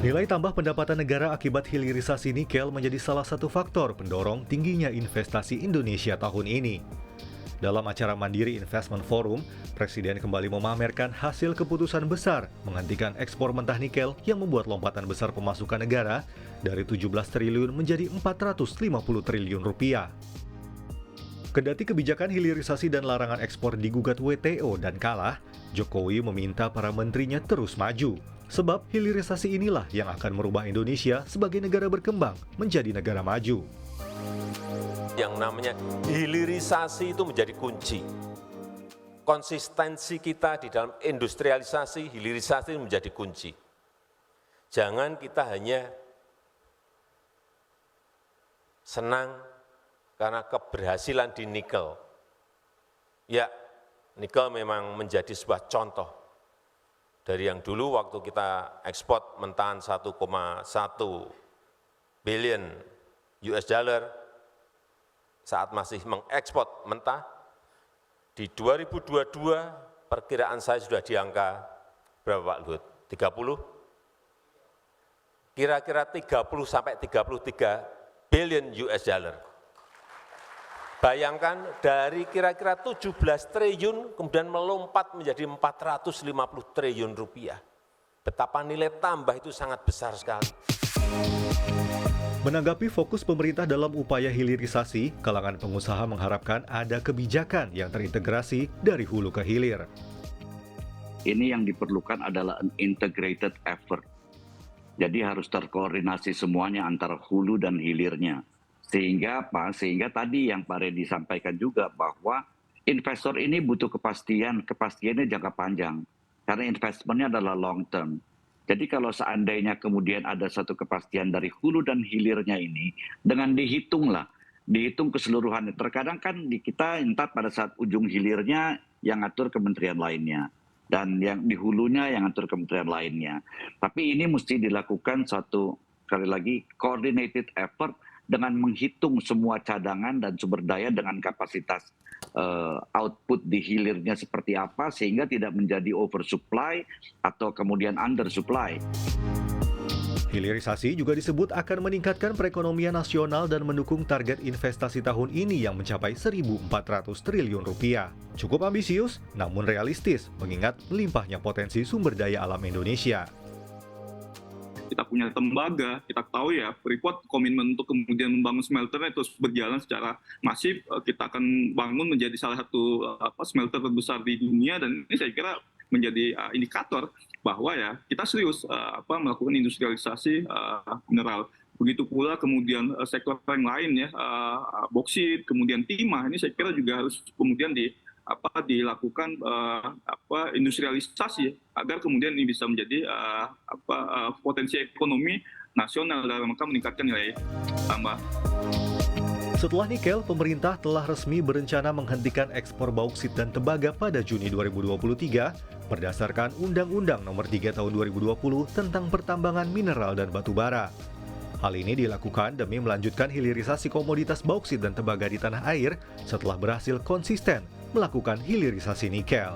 Nilai tambah pendapatan negara akibat hilirisasi nikel menjadi salah satu faktor pendorong tingginya investasi Indonesia tahun ini. Dalam acara Mandiri Investment Forum, Presiden kembali memamerkan hasil keputusan besar menghentikan ekspor mentah nikel yang membuat lompatan besar pemasukan negara dari 17 triliun menjadi 450 triliun rupiah. Kendati kebijakan hilirisasi dan larangan ekspor digugat WTO dan kalah, Jokowi meminta para menterinya terus maju. Sebab hilirisasi inilah yang akan merubah Indonesia sebagai negara berkembang menjadi negara maju. Yang namanya hilirisasi itu menjadi kunci. Konsistensi kita di dalam industrialisasi, hilirisasi menjadi kunci. Jangan kita hanya senang karena keberhasilan di nikel. Ya, nikel memang menjadi sebuah contoh. Dari yang dulu waktu kita ekspor mentahan 1,1 billion US dollar, saat masih mengekspor mentah, di 2022 perkiraan saya sudah di angka berapa Pak Luhut? 30? Kira-kira 30 sampai 33 billion US dollar. Bayangkan dari kira-kira 17 triliun kemudian melompat menjadi 450 triliun rupiah. Betapa nilai tambah itu sangat besar sekali. Menanggapi fokus pemerintah dalam upaya hilirisasi, kalangan pengusaha mengharapkan ada kebijakan yang terintegrasi dari hulu ke hilir. Ini yang diperlukan adalah an integrated effort. Jadi harus terkoordinasi semuanya antara hulu dan hilirnya. Sehingga apa? Sehingga tadi yang Pak Reddy sampaikan juga bahwa investor ini butuh kepastiannya jangka panjang. Karena investmentnya adalah long term. Jadi kalau seandainya kemudian ada satu kepastian dari hulu dan hilirnya ini, dengan dihitung keseluruhannya. Terkadang kan di kita entar pada saat ujung hilirnya yang ngatur kementerian lainnya. Dan yang di hulunya yang ngatur kementerian lainnya. Tapi ini mesti dilakukan satu, sekali lagi, coordinated effort dengan menghitung semua cadangan dan sumber daya dengan kapasitas output di hilirnya seperti apa sehingga tidak menjadi oversupply atau kemudian undersupply. Hilirisasi juga disebut akan meningkatkan perekonomian nasional dan mendukung target investasi tahun ini yang mencapai 1.400 triliun rupiah. Cukup ambisius, namun realistis, mengingat melimpahnya potensi sumber daya alam Indonesia. Kita punya tembaga, kita tahu ya Freeport komitmen untuk kemudian membangun smelternya terus berjalan secara masif. Kita akan bangun menjadi salah satu smelter terbesar di dunia dan ini saya kira menjadi indikator bahwa ya kita serius melakukan industrialisasi mineral. Begitu pula kemudian sektor yang lain ya, boksit, kemudian timah ini saya kira juga harus kemudian dilakukan industrialisasi agar kemudian ini bisa menjadi potensi ekonomi nasional dalam rangka meningkatkan nilai tambah. Setelah nikel, pemerintah telah resmi berencana menghentikan ekspor bauksit dan tembaga pada Juni 2023 berdasarkan Undang-Undang Nomor 3 Tahun 2020 tentang Pertambangan Mineral dan Batu Bara. Hal ini dilakukan demi melanjutkan hilirisasi komoditas bauksit dan tembaga di tanah air setelah berhasil konsisten melakukan hilirisasi nikel.